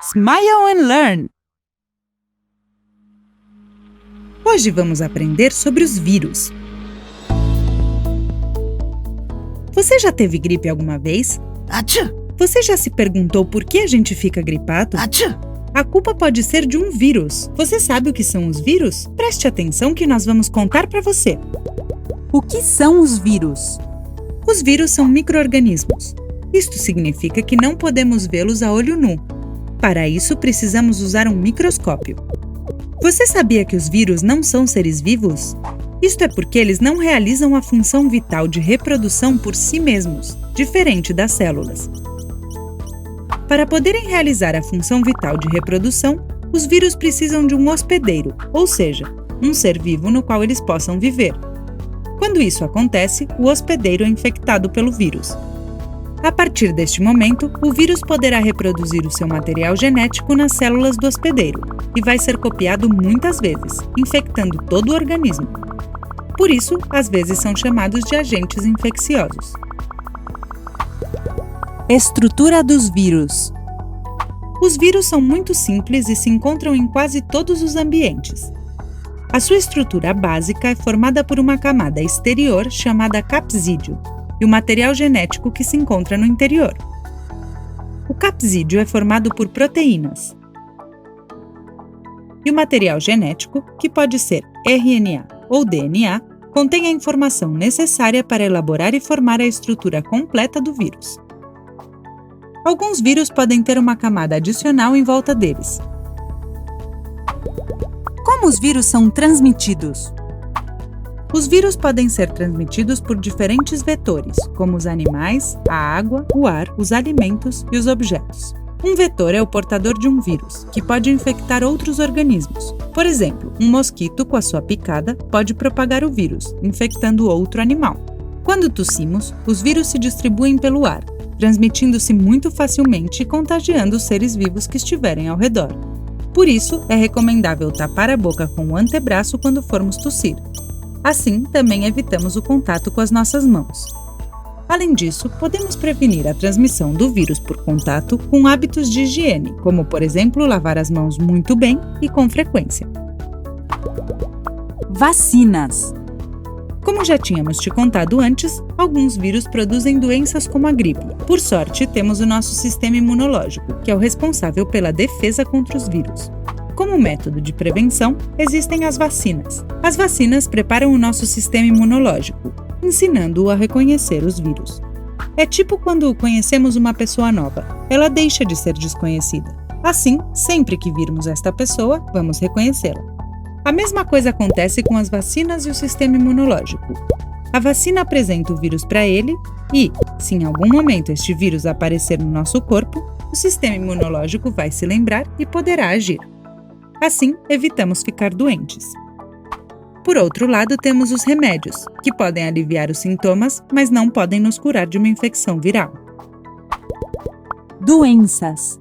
Smile and Learn! Hoje vamos aprender sobre os vírus. Você já teve gripe alguma vez? Achoo! Você já se perguntou por que a gente fica gripado? Achoo! A culpa pode ser de um vírus. Você sabe o que são os vírus? Preste atenção que nós vamos contar para você. O que são os vírus? Os vírus são micro-organismos. Isto significa que não podemos vê-los a olho nu. Para isso, precisamos usar um microscópio. Você sabia que os vírus não são seres vivos? Isto é porque eles não realizam a função vital de reprodução por si mesmos, diferente das células. Para poderem realizar a função vital de reprodução, os vírus precisam de um hospedeiro, ou seja, um ser vivo no qual eles possam viver. Quando isso acontece, o hospedeiro é infectado pelo vírus. A partir deste momento, o vírus poderá reproduzir o seu material genético nas células do hospedeiro e vai ser copiado muitas vezes, infectando todo o organismo. Por isso, às vezes são chamados de agentes infecciosos. Estrutura dos vírus. Os vírus são muito simples e se encontram em quase todos os ambientes. A sua estrutura básica é formada por uma camada exterior chamada capsídeo e o material genético que se encontra no interior. O capsídeo é formado por proteínas. E o material genético, que pode ser RNA ou DNA, contém a informação necessária para elaborar e formar a estrutura completa do vírus. Alguns vírus podem ter uma camada adicional em volta deles. Como os vírus são transmitidos? Os vírus podem ser transmitidos por diferentes vetores, como os animais, a água, o ar, os alimentos e os objetos. Um vetor é o portador de um vírus, que pode infectar outros organismos. Por exemplo, um mosquito com a sua picada pode propagar o vírus, infectando outro animal. Quando tossimos, os vírus se distribuem pelo ar, transmitindo-se muito facilmente e contagiando os seres vivos que estiverem ao redor. Por isso, é recomendável tapar a boca com o antebraço quando formos tossir. Assim, também evitamos o contato com as nossas mãos. Além disso, podemos prevenir a transmissão do vírus por contato com hábitos de higiene, como, por exemplo, lavar as mãos muito bem e com frequência. Vacinas. Como já tínhamos te contado antes, alguns vírus produzem doenças como a gripe. Por sorte, temos o nosso sistema imunológico, que é o responsável pela defesa contra os vírus. Como método de prevenção, existem as vacinas. As vacinas preparam o nosso sistema imunológico, ensinando-o a reconhecer os vírus. É tipo quando conhecemos uma pessoa nova, ela deixa de ser desconhecida. Assim, sempre que virmos esta pessoa, vamos reconhecê-la. A mesma coisa acontece com as vacinas e o sistema imunológico. A vacina apresenta o vírus para ele e, se em algum momento este vírus aparecer no nosso corpo, o sistema imunológico vai se lembrar e poderá agir. Assim, evitamos ficar doentes. Por outro lado, temos os remédios, que podem aliviar os sintomas, mas não podem nos curar de uma infecção viral. Doenças.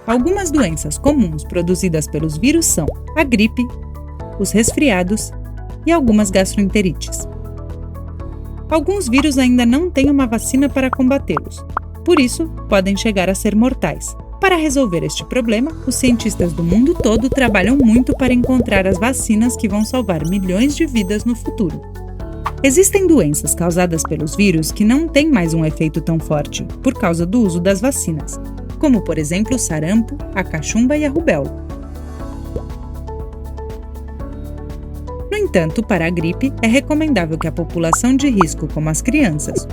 Algumas doenças comuns produzidas pelos vírus são a gripe, os resfriados e algumas gastroenterites. Alguns vírus ainda não têm uma vacina para combatê-los, por isso podem chegar a ser mortais. Para resolver este problema, os cientistas do mundo todo trabalham muito para encontrar as vacinas que vão salvar milhões de vidas no futuro. Existem doenças causadas pelos vírus que não têm mais um efeito tão forte, por causa do uso das vacinas, como, por exemplo, o sarampo, a cachumba e a rubéola. No entanto, para a gripe, é recomendável que a população de risco, como as crianças,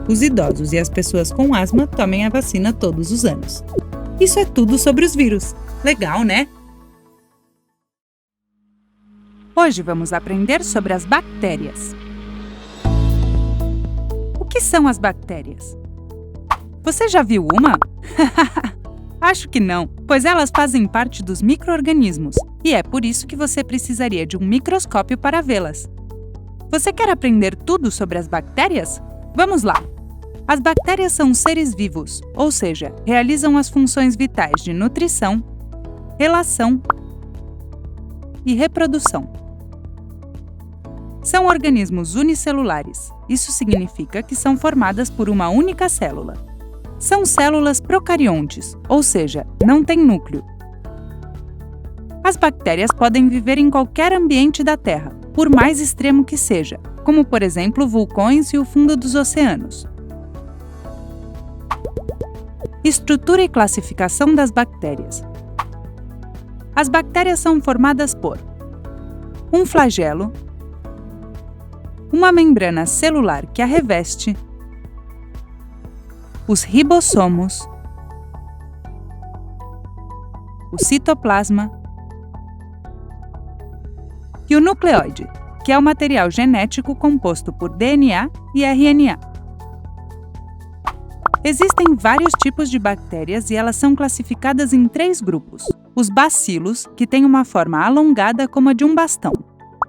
os idosos e as pessoas com asma, tomem a vacina todos os anos. Isso é tudo sobre os vírus. Legal, né? Hoje vamos aprender sobre as bactérias. O que são as bactérias? Você já viu uma? Acho que não, pois elas fazem parte dos micro-organismos e é por isso que você precisaria de um microscópio para vê-las. Você quer aprender tudo sobre as bactérias? Vamos lá! As bactérias são seres vivos, ou seja, realizam as funções vitais de nutrição, relação e reprodução. São organismos unicelulares. Isso significa que são formadas por uma única célula. São células procariontes, ou seja, não têm núcleo. As bactérias podem viver em qualquer ambiente da Terra, por mais extremo que seja, como por exemplo vulcões e o fundo dos oceanos. Estrutura e classificação das bactérias. As bactérias são formadas por um flagelo, uma membrana celular que a reveste, os ribossomos, o citoplasma e o nucleóide, que é o material genético composto por DNA e RNA. Existem vários tipos de bactérias e elas são classificadas em 3 grupos. Os bacilos, que têm uma forma alongada como a de um bastão.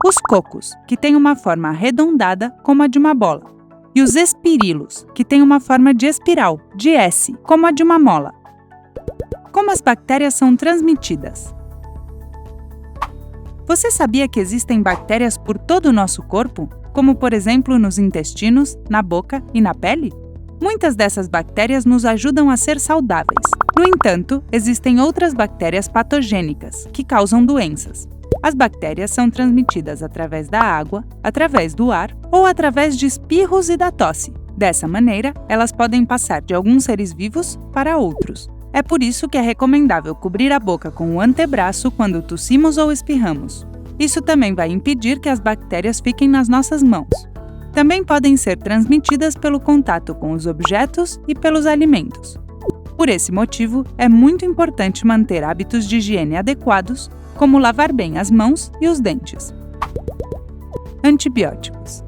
Os cocos, que têm uma forma arredondada como a de uma bola. E os espirilos, que têm uma forma de espiral, de S, como a de uma mola. Como as bactérias são transmitidas? Você sabia que existem bactérias por todo o nosso corpo, como por exemplo nos intestinos, na boca e na pele? Muitas dessas bactérias nos ajudam a ser saudáveis. No entanto, existem outras bactérias patogênicas, que causam doenças. As bactérias são transmitidas através da água, através do ar ou através de espirros e da tosse. Dessa maneira, elas podem passar de alguns seres vivos para outros. É por isso que é recomendável cobrir a boca com o antebraço quando tossimos ou espirramos. Isso também vai impedir que as bactérias fiquem nas nossas mãos. Também podem ser transmitidas pelo contato com os objetos e pelos alimentos. Por esse motivo, é muito importante manter hábitos de higiene adequados, como lavar bem as mãos e os dentes. Antibióticos.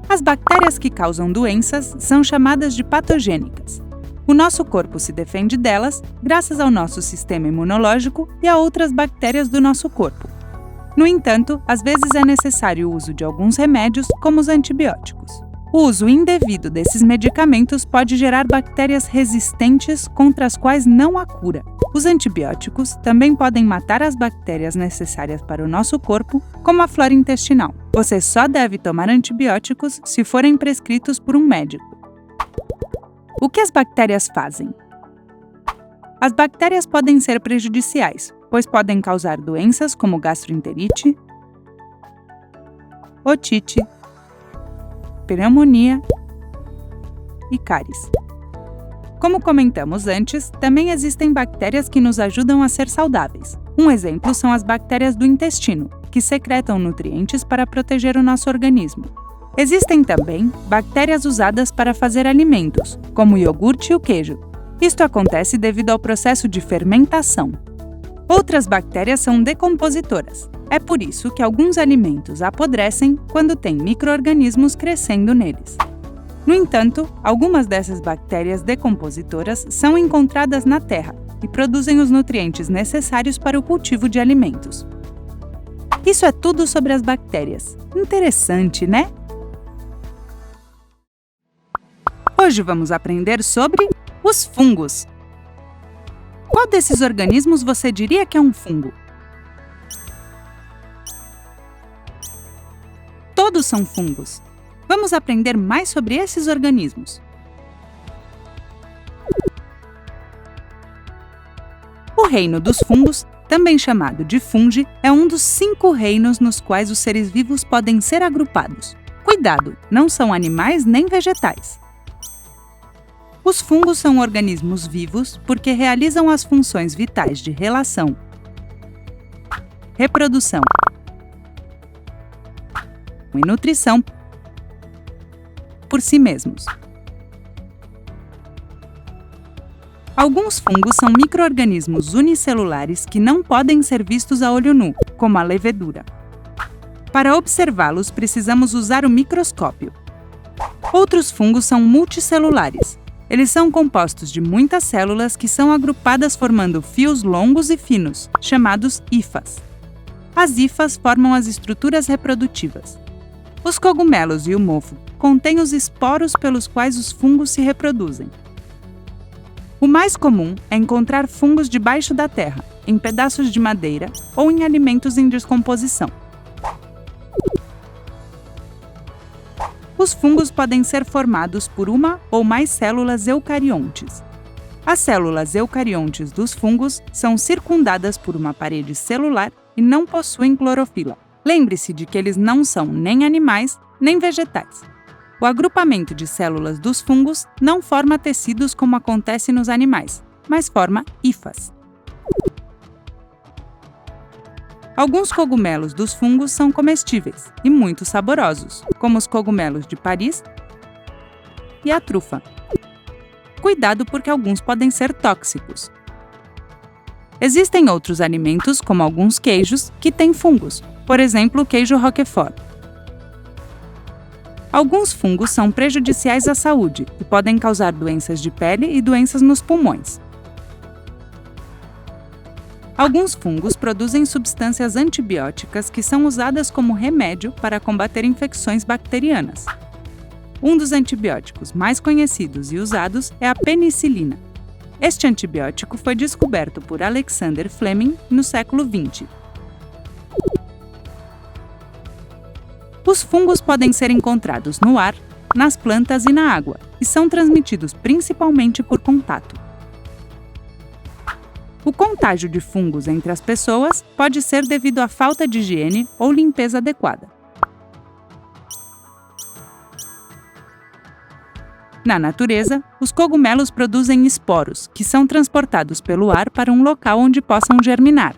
As bactérias que causam doenças são chamadas de patogênicas. O nosso corpo se defende delas graças ao nosso sistema imunológico e a outras bactérias do nosso corpo. No entanto, às vezes é necessário o uso de alguns remédios, como os antibióticos. O uso indevido desses medicamentos pode gerar bactérias resistentes contra as quais não há cura. Os antibióticos também podem matar as bactérias necessárias para o nosso corpo, como a flora intestinal. Você só deve tomar antibióticos se forem prescritos por um médico. O que as bactérias fazem? As bactérias podem ser prejudiciais, pois podem causar doenças como gastroenterite, otite, pneumonia e cáries. Como comentamos antes, também existem bactérias que nos ajudam a ser saudáveis. Um exemplo são as bactérias do intestino, que secretam nutrientes para proteger o nosso organismo. Existem também bactérias usadas para fazer alimentos, como o iogurte e o queijo. Isto acontece devido ao processo de fermentação. Outras bactérias são decompositoras. É por isso que alguns alimentos apodrecem quando tem micro-organismos crescendo neles. No entanto, algumas dessas bactérias decompositoras são encontradas na terra e produzem os nutrientes necessários para o cultivo de alimentos. Isso é tudo sobre as bactérias. Interessante, né? Hoje vamos aprender sobre os fungos. Qual desses organismos você diria que é um fungo? Todos são fungos. Vamos aprender mais sobre esses organismos. O reino dos fungos, também chamado de fungi, é um dos 5 reinos nos quais os seres vivos podem ser agrupados. Cuidado, não são animais nem vegetais. Os fungos são organismos vivos porque realizam as funções vitais de relação, reprodução e nutrição por si mesmos. Alguns fungos são micro-organismos unicelulares que não podem ser vistos a olho nu, como a levedura. Para observá-los, precisamos usar o microscópio. Outros fungos são multicelulares. Eles são compostos de muitas células que são agrupadas formando fios longos e finos, chamados hifas. As hifas formam as estruturas reprodutivas. Os cogumelos e o mofo contêm os esporos pelos quais os fungos se reproduzem. O mais comum é encontrar fungos debaixo da terra, em pedaços de madeira ou em alimentos em descomposição. Os fungos podem ser formados por uma ou mais células eucariontes. As células eucariontes dos fungos são circundadas por uma parede celular e não possuem clorofila. Lembre-se de que eles não são nem animais nem vegetais. O agrupamento de células dos fungos não forma tecidos como acontece nos animais, mas forma hifas. Alguns cogumelos dos fungos são comestíveis e muito saborosos, como os cogumelos de Paris e a trufa. Cuidado porque alguns podem ser tóxicos. Existem outros alimentos, como alguns queijos, que têm fungos, por exemplo, o queijo Roquefort. Alguns fungos são prejudiciais à saúde e podem causar doenças de pele e doenças nos pulmões. Alguns fungos produzem substâncias antibióticas que são usadas como remédio para combater infecções bacterianas. Um dos antibióticos mais conhecidos e usados é a penicilina. Este antibiótico foi descoberto por Alexander Fleming no século XX. Os fungos podem ser encontrados no ar, nas plantas e na água, e são transmitidos principalmente por contato. O contágio de fungos entre as pessoas pode ser devido à falta de higiene ou limpeza adequada. Na natureza, os cogumelos produzem esporos, que são transportados pelo ar para um local onde possam germinar.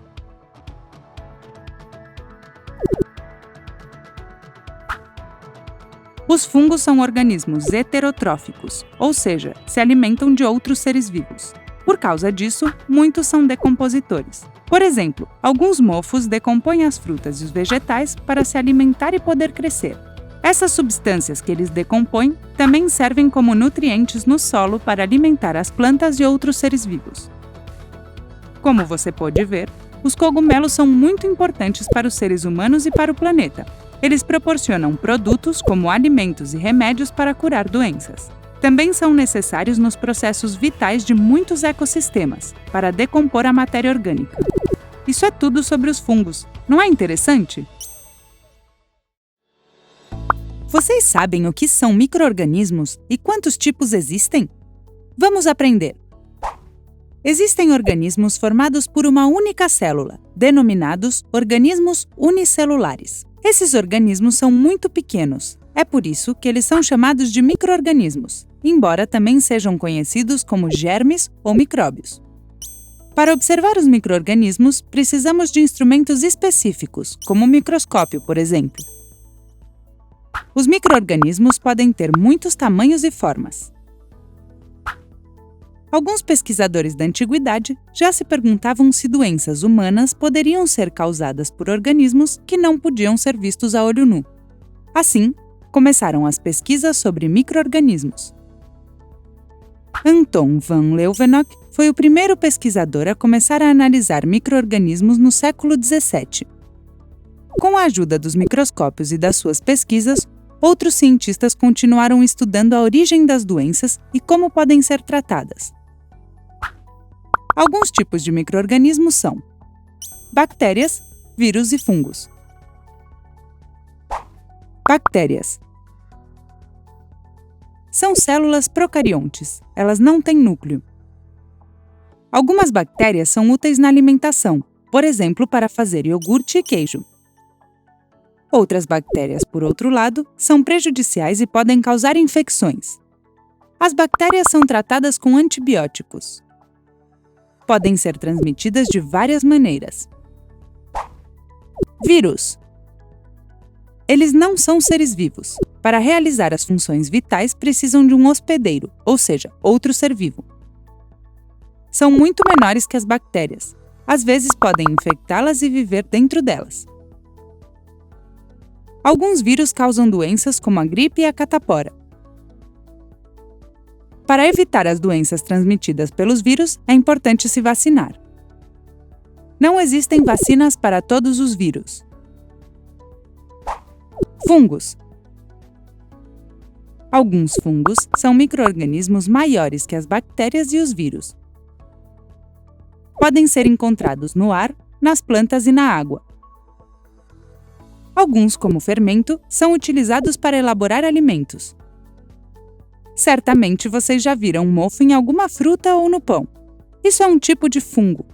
Os fungos são organismos heterotróficos, ou seja, se alimentam de outros seres vivos. Por causa disso, muitos são decompositores. Por exemplo, alguns mofos decompõem as frutas e os vegetais para se alimentar e poder crescer. Essas substâncias que eles decompõem também servem como nutrientes no solo para alimentar as plantas e outros seres vivos. Como você pode ver, os cogumelos são muito importantes para os seres humanos e para o planeta. Eles proporcionam produtos como alimentos e remédios para curar doenças. Também são necessários nos processos vitais de muitos ecossistemas, para decompor a matéria orgânica. Isso é tudo sobre os fungos. Não é interessante? Vocês sabem o que são micro-organismos e quantos tipos existem? Vamos aprender! Existem organismos formados por uma única célula, denominados organismos unicelulares. Esses organismos são muito pequenos. É por isso que eles são chamados de micro-organismos, embora também sejam conhecidos como germes ou micróbios. Para observar os micro-organismos, precisamos de instrumentos específicos, como o microscópio, por exemplo. Os micro-organismos podem ter muitos tamanhos e formas. Alguns pesquisadores da antiguidade já se perguntavam se doenças humanas poderiam ser causadas por organismos que não podiam ser vistos a olho nu. Assim, começaram as pesquisas sobre micro-organismos. Anton van Leeuwenhoek foi o primeiro pesquisador a começar a analisar micro-organismos no século XVII. Com a ajuda dos microscópios e das suas pesquisas, outros cientistas continuaram estudando a origem das doenças e como podem ser tratadas. Alguns tipos de micro-organismos são bactérias, vírus e fungos. Bactérias são células procariontes, elas não têm núcleo. Algumas bactérias são úteis na alimentação, por exemplo, para fazer iogurte e queijo. Outras bactérias, por outro lado, são prejudiciais e podem causar infecções. As bactérias são tratadas com antibióticos. Podem ser transmitidas de várias maneiras. Vírus. Eles não são seres vivos. Para realizar as funções vitais, precisam de um hospedeiro, ou seja, outro ser vivo. São muito menores que as bactérias. Às vezes podem infectá-las e viver dentro delas. Alguns vírus causam doenças como a gripe e a catapora. Para evitar as doenças transmitidas pelos vírus, é importante se vacinar. Não existem vacinas para todos os vírus. Fungos. Alguns fungos são micro-organismos maiores que as bactérias e os vírus. Podem ser encontrados no ar, nas plantas e na água. Alguns, como fermento, são utilizados para elaborar alimentos. Certamente vocês já viram mofo em alguma fruta ou no pão. Isso é um tipo de fungo.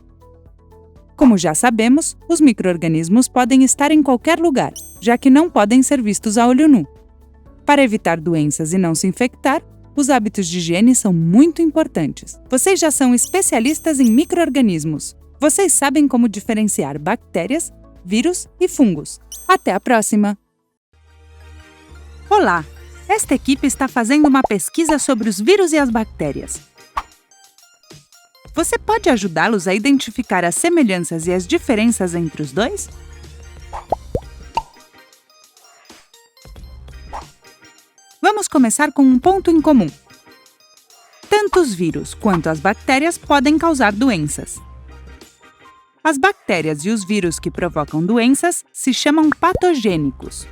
Como já sabemos, os micro-organismos podem estar em qualquer lugar, já que não podem ser vistos a olho nu. Para evitar doenças e não se infectar, os hábitos de higiene são muito importantes. Vocês já são especialistas em micro-organismos. Vocês sabem como diferenciar bactérias, vírus e fungos. Até a próxima! Olá! Esta equipe está fazendo uma pesquisa sobre os vírus e as bactérias. Você pode ajudá-los a identificar as semelhanças e as diferenças entre os dois? Vamos começar com um ponto em comum. Tanto os vírus quanto as bactérias podem causar doenças. As bactérias e os vírus que provocam doenças se chamam patogênicos.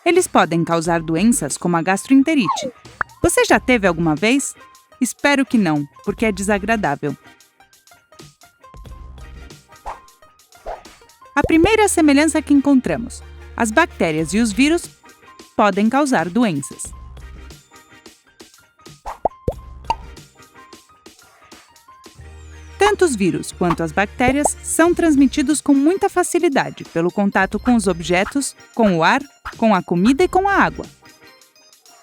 Eles podem causar doenças como a gastroenterite. Você já teve alguma vez? Espero que não, porque é desagradável. A primeira semelhança que encontramos: as bactérias e os vírus podem causar doenças. Tanto os vírus quanto as bactérias são transmitidos com muita facilidade pelo contato com os objetos, com o ar, com a comida e com a água.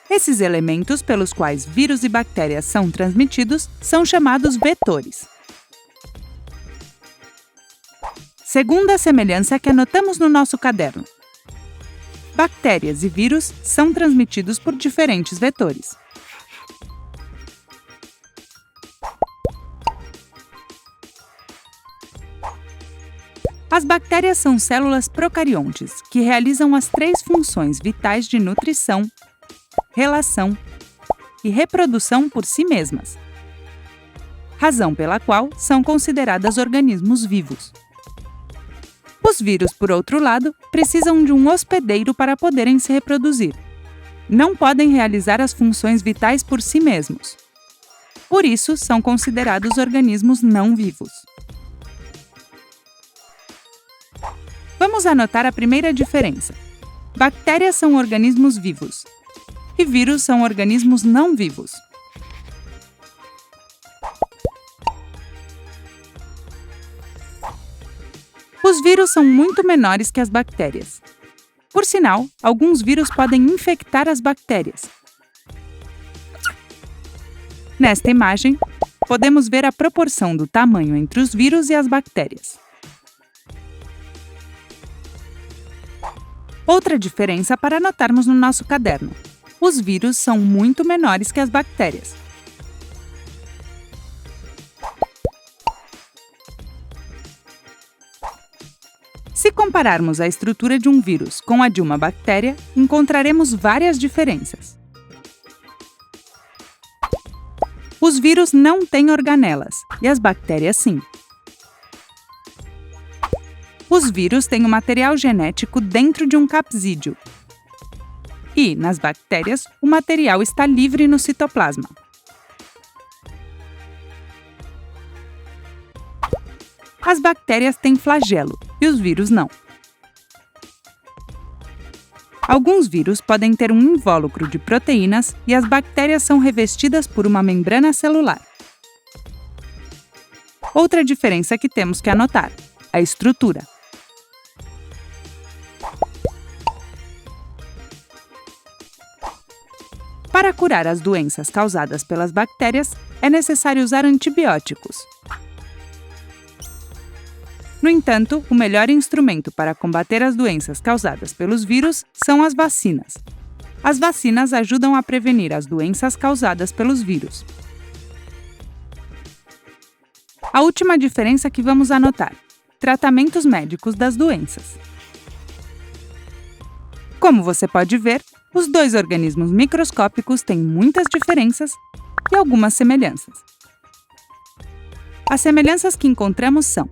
Esses elementos pelos quais vírus e bactérias são transmitidos são chamados vetores. Segunda semelhança que anotamos no nosso caderno: bactérias e vírus são transmitidos por diferentes vetores. As bactérias são células procariontes, que realizam as 3 funções vitais de nutrição, relação e reprodução por si mesmas, razão pela qual são consideradas organismos vivos. Os vírus, por outro lado, precisam de um hospedeiro para poderem se reproduzir. Não podem realizar as funções vitais por si mesmos. Por isso, são considerados organismos não vivos. Vamos anotar a primeira diferença. Bactérias são organismos vivos e vírus são organismos não vivos. Os vírus são muito menores que as bactérias. Por sinal, alguns vírus podem infectar as bactérias. Nesta imagem, podemos ver a proporção do tamanho entre os vírus e as bactérias. Outra diferença para anotarmos no nosso caderno: os vírus são muito menores que as bactérias. Se compararmos a estrutura de um vírus com a de uma bactéria, encontraremos várias diferenças. Os vírus não têm organelas, e as bactérias sim. Os vírus têm um material genético dentro de um capsídeo. E, nas bactérias, o material está livre no citoplasma. As bactérias têm flagelo, e os vírus não. Alguns vírus podem ter um invólucro de proteínas e as bactérias são revestidas por uma membrana celular. Outra diferença que temos que anotar: a estrutura. Para curar as doenças causadas pelas bactérias, é necessário usar antibióticos. No entanto, o melhor instrumento para combater as doenças causadas pelos vírus são as vacinas. As vacinas ajudam a prevenir as doenças causadas pelos vírus. A última diferença que vamos anotar: tratamentos médicos das doenças. Como você pode ver, os dois organismos microscópicos têm muitas diferenças e algumas semelhanças. As semelhanças que encontramos são: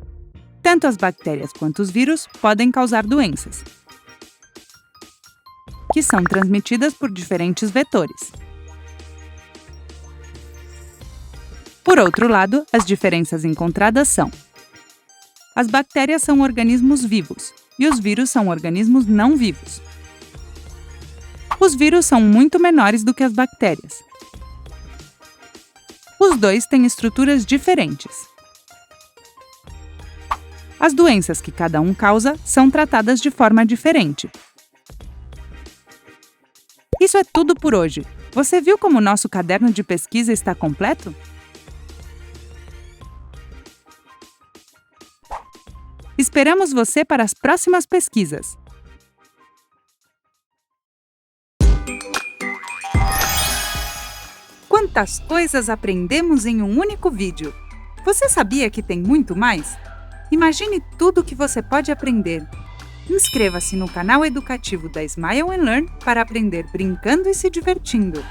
tanto as bactérias quanto os vírus podem causar doenças, que são transmitidas por diferentes vetores. Por outro lado, as diferenças encontradas são: as bactérias são organismos vivos e os vírus são organismos não vivos. Os vírus são muito menores do que as bactérias. Os dois têm estruturas diferentes. As doenças que cada um causa são tratadas de forma diferente. Isso é tudo por hoje. Você viu como o nosso caderno de pesquisa está completo? Esperamos você para as próximas pesquisas! Quantas coisas aprendemos em um único vídeo! Você sabia que tem muito mais? Imagine tudo o que você pode aprender! Inscreva-se no canal educativo da Smile & Learn para aprender brincando e se divertindo!